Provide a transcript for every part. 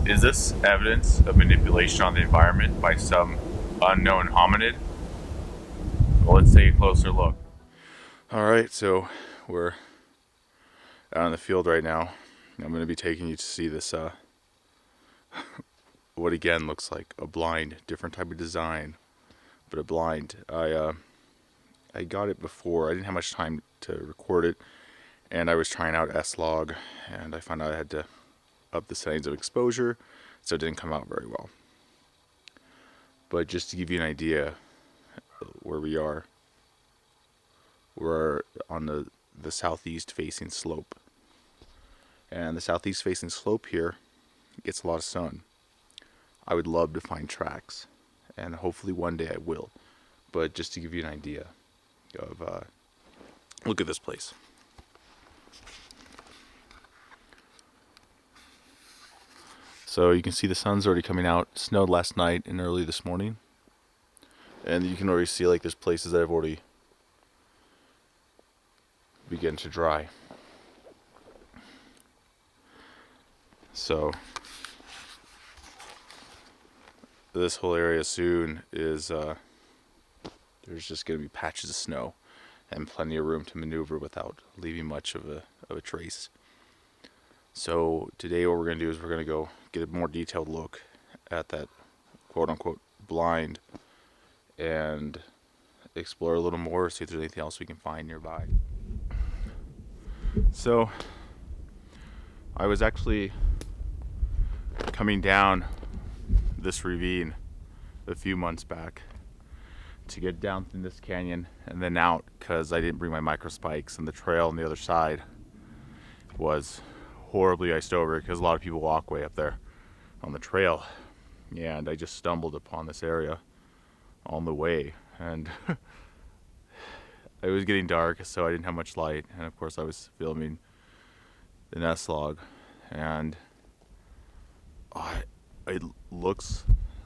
Is this evidence of manipulation on the environment by some unknown hominid? Well, let's take a closer look. Alright, so we're out in the field right now. I'm going to be taking you to see this, what again looks like a blind, different type of design, but a blind. I got it before. I didn't have much time to record it, and I was trying out S-Log, and I found out I had to up the settings of exposure, so it didn't come out very well. But just to give you an idea where we are, we're on the southeast facing slope. And the southeast facing slope here gets a lot of sun. I would love to find tracks, and hopefully one day I will. But just to give you an idea of, look at this place. So you can see the sun's already coming out. It snowed last night and early this morning. And you can already see like there's places that have already begun to dry. So this whole area soon is, there's just going to be patches of snow and plenty of room to maneuver without leaving much of a trace. So today what we're going to do is we're going to go get a more detailed look at that quote-unquote blind and explore a little more, see if there's anything else we can find nearby. So I was actually coming down this ravine a few months back to get down in this canyon and then out, because I didn't bring my micro spikes, and the trail on the other side was horribly iced over because a lot of people walk way up there on the trail, and I just stumbled upon this area on the way, and it was getting dark, so I didn't have much light, and of course I was filming the S-Log, and it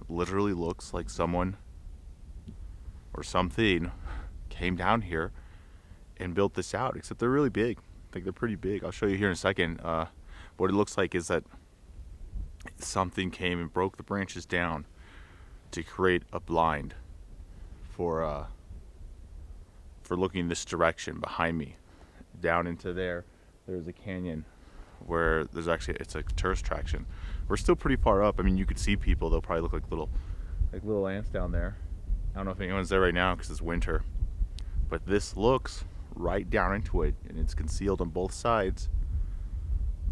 literally looks like someone or something came down here and built this out, except they're really big. I think they're pretty big. I'll show you here in a second. What it looks like is that something came and broke the branches down to create a blind for looking this direction behind me. Down into there's a canyon where there's actually, it's a tourist attraction. We're still pretty far up. I mean, you could see people. They'll probably look like little ants down there. I don't know if anyone's there right now because it's winter, but this looks right down into it, and it's concealed on both sides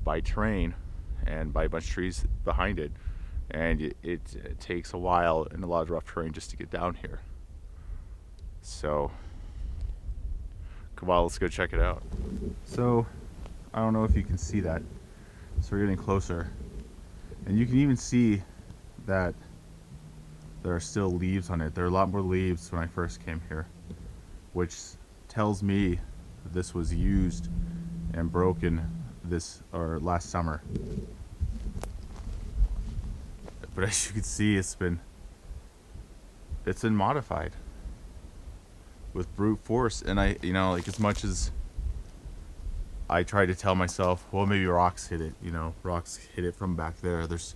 by terrain and by a bunch of trees behind it, and it takes a while and a lot of rough terrain just to get down here. So come on, let's go check it out. So I don't know if you can see that, so we're getting closer, and you can even see that there are still leaves on it. There are a lot more leaves when I first came here, which tells me that this was used and broken last summer. But as you can see, it's been modified with brute force. And I, like, as much as I try to tell myself, well, maybe rocks hit it, rocks hit it from back there, there's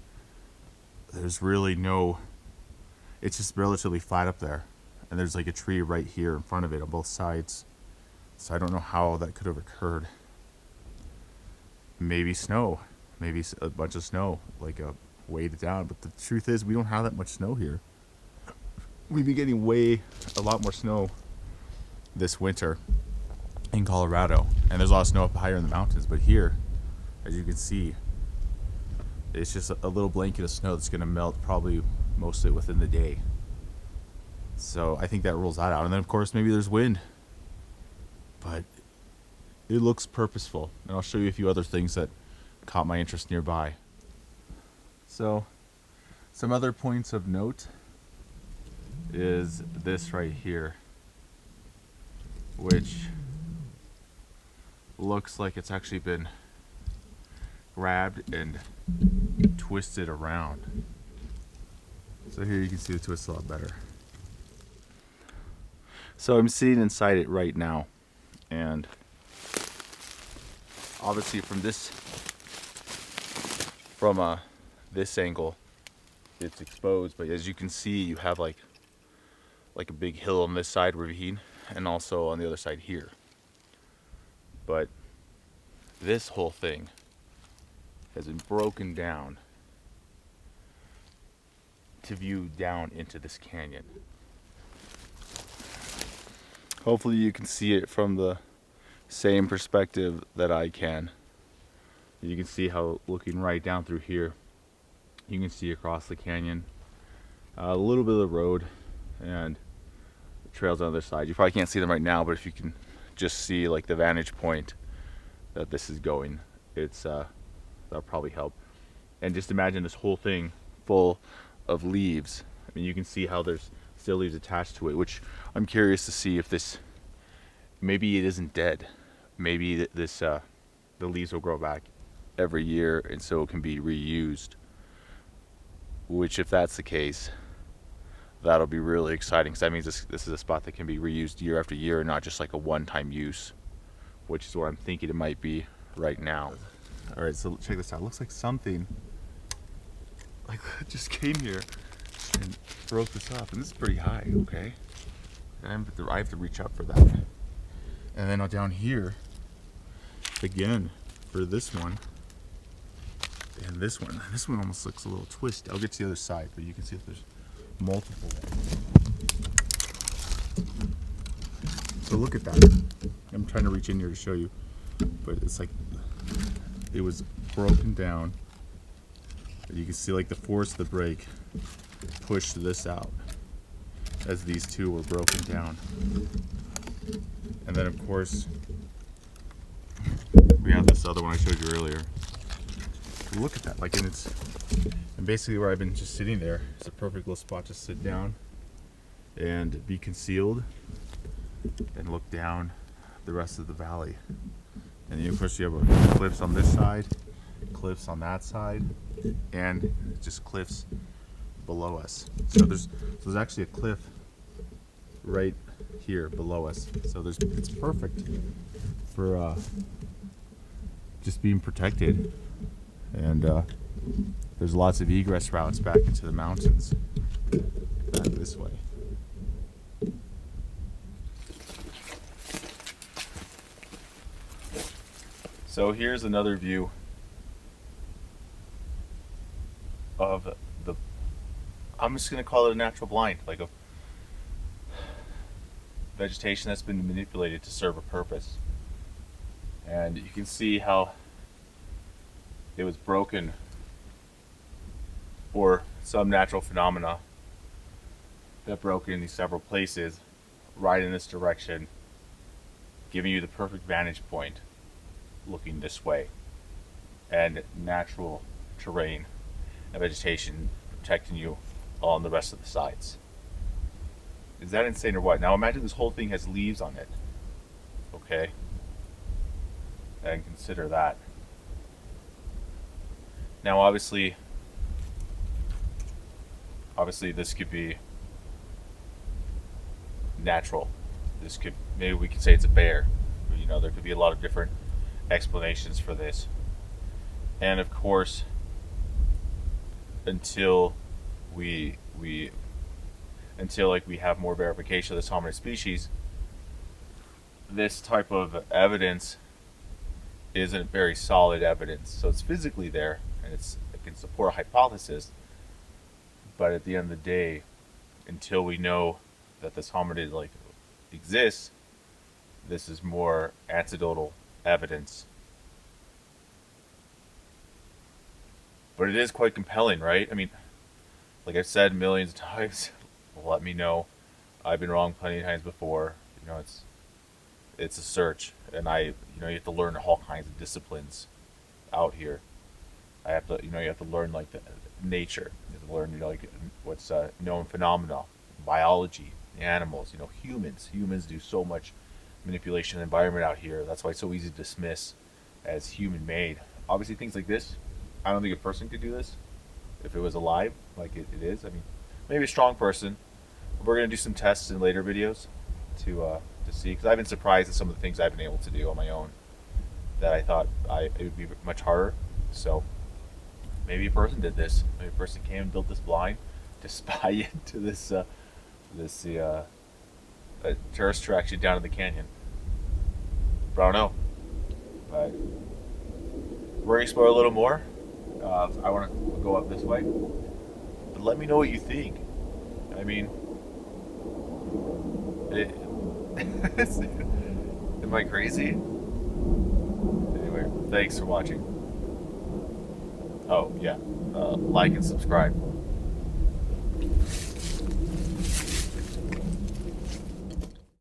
really no, it's just relatively flat up there, and there's like a tree right here in front of it on both sides, so I don't know how that could have occurred. Maybe snow, maybe a bunch of snow, like weighed it down, but the truth is we don't have that much snow here. We've been getting a lot more snow this winter in Colorado, and there's a lot of snow up higher in the mountains, but here, as you can see, it's just a little blanket of snow that's going to melt probably mostly within the day. So I think that rules that out. And then of course maybe there's wind, but it looks purposeful, and I'll show you a few other things that caught my interest nearby. So some other points of note is this right here, which looks like it's actually been grabbed and twisted around. So here you can see the twist a lot better. So I'm sitting inside it right now, and obviously from this angle it's exposed, but as you can see, you have like a big hill on this side ravine, and also on the other side here. But this whole thing has been broken down to view down into this canyon. Hopefully you can see it from the same perspective that I can. You can see how, looking right down through here, you can see across the canyon a little bit of the road and the trails on the other side. You probably can't see them right now, but if you can just see like the vantage point that this is going, it's that'll probably help. And just imagine this whole thing full of leaves. I mean, you can see how there's still leaves attached to it, which I'm curious to see if this, maybe it isn't dead. Maybe this the leaves will grow back every year, and so it can be reused. Which, if that's the case, that'll be really exciting, because that means this is a spot that can be reused year after year, and not just like a one-time use, which is what I'm thinking it might be right now. All right, so check this out. It looks like something like just came here and broke this off, and this is pretty high. Okay, and I have to reach up for that. And then down here again for this one. And this one almost looks a little twisted. I'll get to the other side, but you can see if there's multiple. So look at that. I'm trying to reach in here to show you, but it's like it was broken down. You can see like the force of the brake pushed this out as these two were broken down. And then of course we have this other one I showed you earlier. Look at that, like, and basically where I've been just sitting there, it's a perfect little spot to sit down and be concealed and look down the rest of the valley. And of course you have cliffs on this side, cliffs on that side, and just cliffs below us. So there's actually a cliff right here below us. So it's perfect for just being protected. And there's lots of egress routes back into the mountains, back this way. So here's another view of the, I'm just going to call it a natural blind, like a vegetation that's been manipulated to serve a purpose. And you can see how it was broken for some natural phenomena that broke in these several places right in this direction, giving you the perfect vantage point looking this way, and natural terrain and vegetation protecting you on the rest of the sides. Is that insane or what? Now imagine this whole thing has leaves on it, okay? And consider that. Now obviously this could be natural. This could, maybe we could say it's a bear. You know, there could be a lot of different explanations for this. And of course, until we have more verification of this hominid species, this type of evidence isn't very solid evidence. So it's physically there, and it can support a hypothesis, but at the end of the day, until we know that this hominid like exists, this is more anecdotal evidence. But it is quite compelling, right? I mean, like I've said millions of times, let me know. I've been wrong plenty of times before. You know, it's a search, and you have to learn all kinds of disciplines out here. You have to learn like the nature. You have to learn, like what's known phenomena, biology, animals. Humans do so much manipulation of the environment out here. That's why it's so easy to dismiss as human-made. Obviously, things like this, I don't think a person could do this if it was alive, like it is. I mean, maybe a strong person. We're gonna do some tests in later videos to see, because I've been surprised at some of the things I've been able to do on my own that I thought it would be much harder. So maybe a person did this. Maybe a person came and built this blind to spy into this tourist attraction down in the canyon. But I don't know. But we're gonna explore a little more. I want to go up this way. But let me know what you think. I mean, it, am I crazy? Anyway, thanks for watching. Oh yeah, like and subscribe.